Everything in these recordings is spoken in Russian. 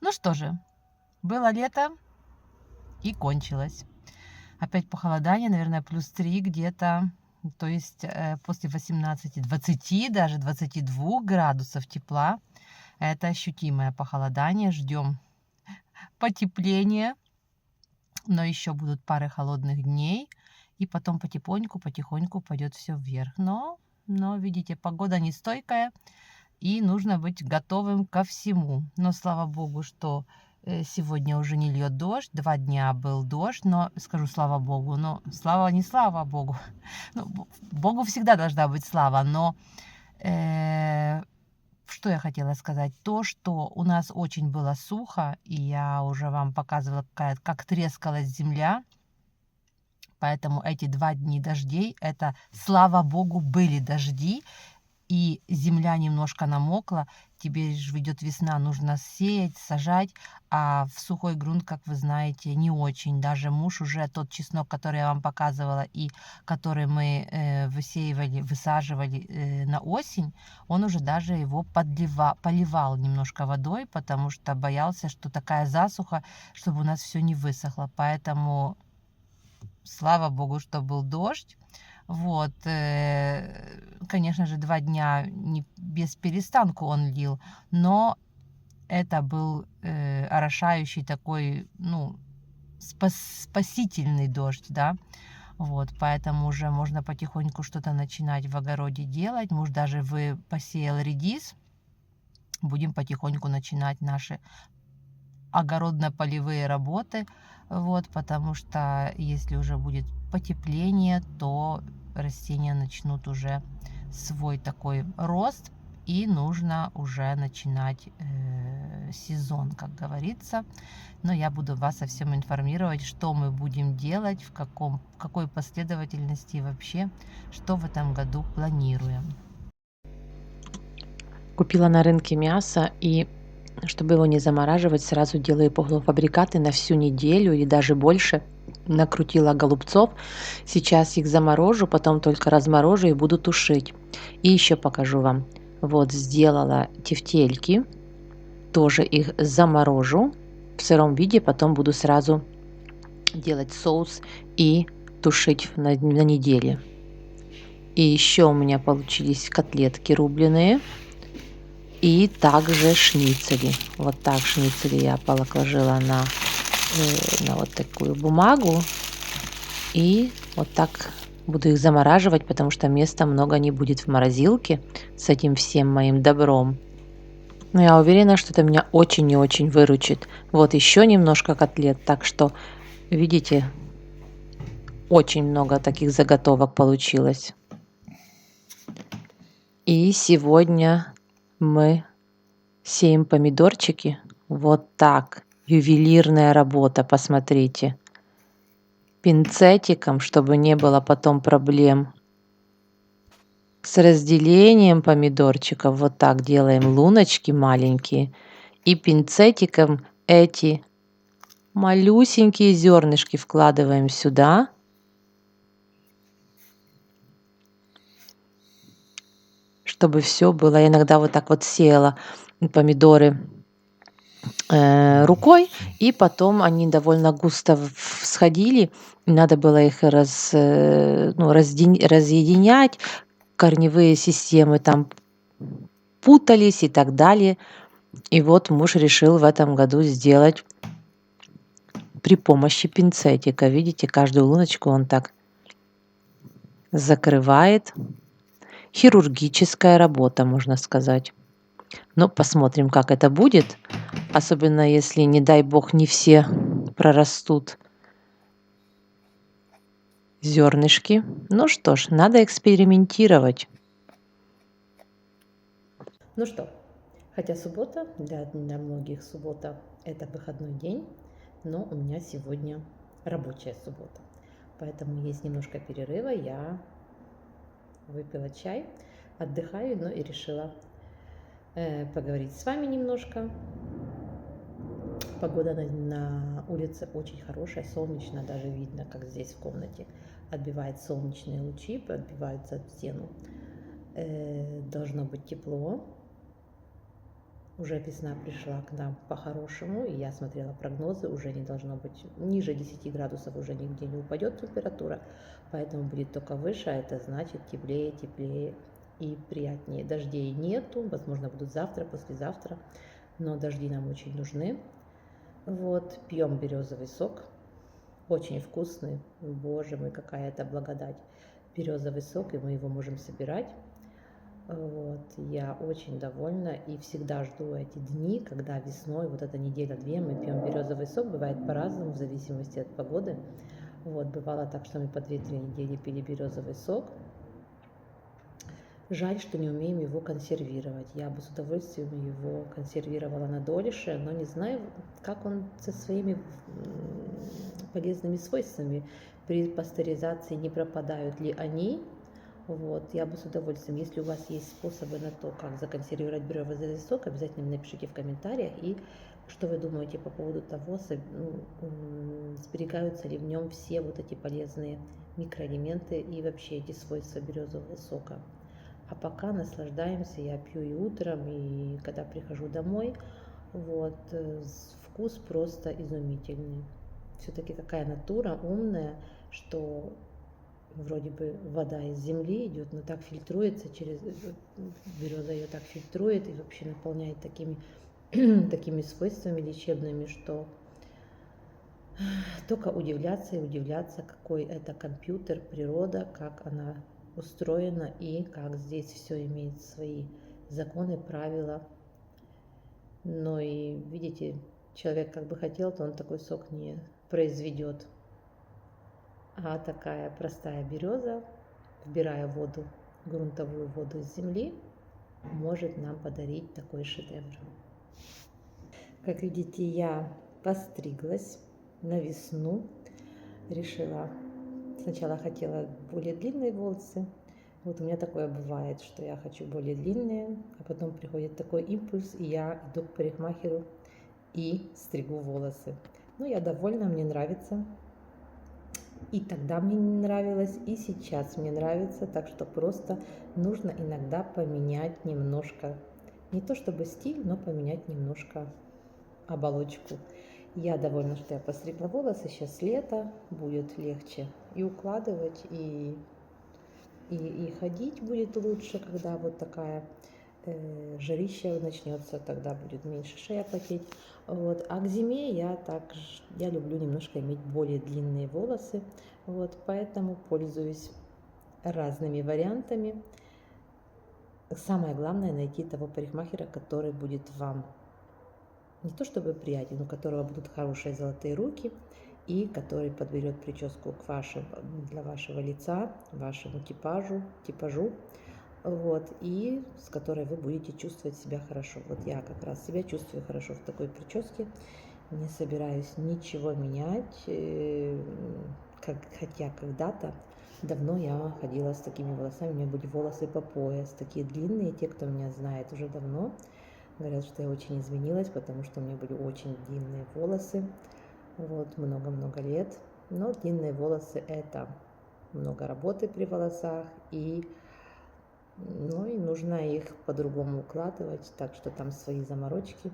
Ну что же, было лето и кончилось. Опять похолодание, наверное, +3 где-то. То есть после 18-20, даже 22 градусов тепла. Это ощутимое похолодание. Ждем потепления. Но еще будут пары холодных дней. И потом потихоньку пойдет все вверх. Но, видите, погода нестойкая. И нужно быть готовым ко всему. Но слава богу, что сегодня уже не льет дождь. 2 дня был дождь, но скажу слава богу, но не слава богу. Ну, богу всегда должна быть слава, но что я хотела сказать? То, что у нас очень было сухо, и я уже вам показывала, как трескалась земля. Поэтому эти 2 дня дождей, это, слава богу, были дожди, и земля немножко намокла, тебе же идет весна, нужно сеять, сажать, а в сухой грунт, как вы знаете, не очень. Даже муж уже тот чеснок, который я вам показывала и который мы высеивали, высаживали на осень, он уже даже его поливал немножко водой, потому что боялся, что такая засуха, чтобы у нас все не высохло. Поэтому слава богу, что был дождь. Вот, конечно же, 2 дня без перестанку он лил, но это был орошающий такой, ну, спасительный дождь, да. Вот, поэтому уже можно потихоньку что-то начинать в огороде делать. Муж даже посеял редис. Будем потихоньку начинать наши огородно-полевые работы, вот, потому что если уже будет потепление, то растения начнут уже свой такой рост, и нужно уже начинать сезон, как говорится. Но я буду вас о всем информировать, что мы будем делать, в какой последовательности и вообще, что в этом году планируем. Купила на рынке мясо, и чтобы его не замораживать, сразу делаю полуфабрикаты на всю неделю или даже больше. Накрутила голубцов. Сейчас их заморожу, потом только разморожу и буду тушить. И еще покажу вам. Вот сделала тефтельки. Тоже их заморожу в сыром виде. Потом буду сразу делать соус и тушить на неделе. И еще у меня получились котлетки рубленые. И также шницели. Вот так шницели я положила на вот такую бумагу. И вот так буду их замораживать, потому что места много не будет в морозилке с этим всем моим добром. Но я уверена, что это меня очень и очень выручит. Вот еще немножко котлет. Так что, видите, очень много таких заготовок получилось. И сегодня мы сеем помидорчики. Вот так. Ювелирная работа, посмотрите. Пинцетиком, чтобы не было потом проблем. С разделением помидорчиков вот так делаем луночки маленькие. И пинцетиком эти малюсенькие зернышки вкладываем сюда. Чтобы все было. Я иногда вот так вот сеяла помидоры рукой, и потом они довольно густо всходили. Надо было их разъединять, корневые системы там путались и так далее. И вот муж решил в этом году сделать при помощи пинцетика. Видите, каждую луночку он так закрывает. Хирургическая работа, можно сказать. Но посмотрим, как это будет. Особенно если, не дай бог, не все прорастут зернышки. Ну что ж, надо экспериментировать. Ну что, хотя суббота, для многих суббота это выходной день, но у меня сегодня рабочая суббота. Поэтому есть немножко перерыва, я выпила чай, отдыхаю, но и решила поговорить с вами немножко. Погода на улице очень хорошая, солнечно, даже видно, как здесь в комнате отбивает солнечные лучи, отбиваются от стену. Должно быть тепло. уже весна пришла к нам по-хорошему, и я смотрела прогнозы, уже не должно быть ниже 10 градусов, уже нигде не упадет температура, поэтому будет только выше, а это значит теплее, теплее и приятнее. Дождей нету, возможно, будут завтра, послезавтра, но дожди нам очень нужны. Вот, пьем березовый сок, очень вкусный, боже мой, какая это благодать. Березовый сок, и мы его можем собирать. Вот, я очень довольна и всегда жду эти дни, когда весной, вот эта неделя-две, мы пьем березовый сок, бывает по-разному, в зависимости от погоды. Вот, бывало так, что мы по 2-3 недели пили березовый сок. Жаль, что не умеем его консервировать. Я бы с удовольствием его консервировала на дольше, но не знаю, как он со своими полезными свойствами при пастеризации, не пропадают ли они. Вот, я бы с удовольствием, если у вас есть способы на то, как законсервировать березовый сок, обязательно напишите в комментариях. И что вы думаете по поводу того, сберегаются ли в нем все вот эти полезные микроэлементы и вообще эти свойства березового сока. А пока наслаждаемся, я пью и утром, и когда прихожу домой. Вот, вкус просто изумительный. Все-таки какая натура умная, что вроде бы вода из земли идет, но так фильтруется через береза ее так фильтрует и вообще наполняет такими свойствами лечебными, что только удивляться и удивляться, какой это компьютер, природа, как она устроена и как здесь все имеет свои законы, правила. Но и видите, человек как бы хотел, то он такой сок не произведет. А такая простая береза, вбирая воду, грунтовую воду из земли, может нам подарить такой шедевр. Как видите, я постриглась на весну. Решила, сначала хотела более длинные волосы. Вот у меня такое бывает, что я хочу более длинные, а потом приходит такой импульс, и я иду к парикмахеру и стригу волосы. Ну, я довольна, мне нравится. И тогда мне не нравилось, и сейчас мне нравится, так что просто нужно иногда поменять немножко, не то чтобы стиль, но поменять немножко оболочку. Я довольна, что я постригла волосы, сейчас лето, будет легче и укладывать, и ходить будет лучше, когда вот такая жарища начнется, тогда будет меньше шея потеть. Вот. А к зиме я люблю немножко иметь более длинные волосы, вот, поэтому пользуюсь разными вариантами. Самое главное найти того парикмахера, который будет вам не то чтобы приятен, но у которого будут хорошие золотые руки и который подберет прическу для вашего лица, вашему типажу. Вот, и с которой вы будете чувствовать себя хорошо. Вот я как раз себя чувствую хорошо в такой прическе, не собираюсь ничего менять, хотя когда-то давно я ходила с такими волосами, у меня были волосы по пояс, такие длинные, те, кто меня знает уже давно, говорят, что я очень изменилась, потому что у меня были очень длинные волосы, вот, много-много лет, но длинные волосы — это много работы при волосах, и нужно их по-другому укладывать, так что там свои заморочки.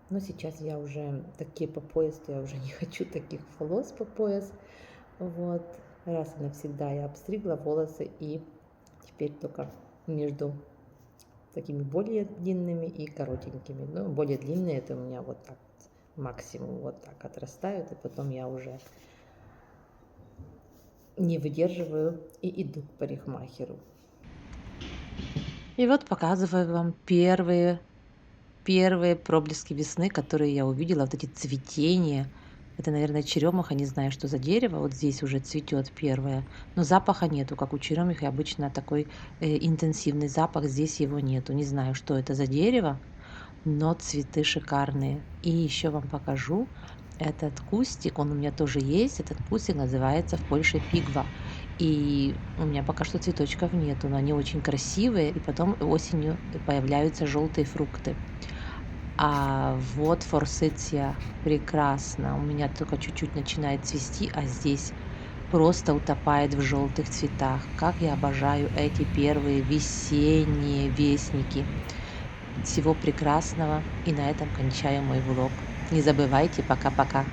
Но сейчас я уже такие по пояс, я уже не хочу таких волос по пояс. Вот, раз и навсегда я обстригла волосы, и теперь только между такими более длинными и коротенькими. Ну, более длинные — это у меня вот так максимум вот так отрастают, и потом я уже не выдерживаю и иду к парикмахеру. И вот показываю вам первые проблески весны, которые я увидела, вот эти цветения. Это, наверное, черемуха, не знаю, что за дерево. Вот здесь уже цветет первое, но запаха нету, как у черемухи обычно такой интенсивный запах, здесь его нету. Не знаю, что это за дерево, но цветы шикарные. И еще вам покажу этот кустик, он у меня тоже есть. Этот кустик называется в Польше пигва. И у меня пока что цветочков нету, но они очень красивые, и потом осенью появляются желтые фрукты. А вот форсиция прекрасно, у меня только чуть-чуть начинает цвести, а здесь просто утопает в желтых цветах. Как я обожаю эти первые весенние вестники. Всего прекрасного. И на этом кончаю мой влог. Не забывайте, пока-пока.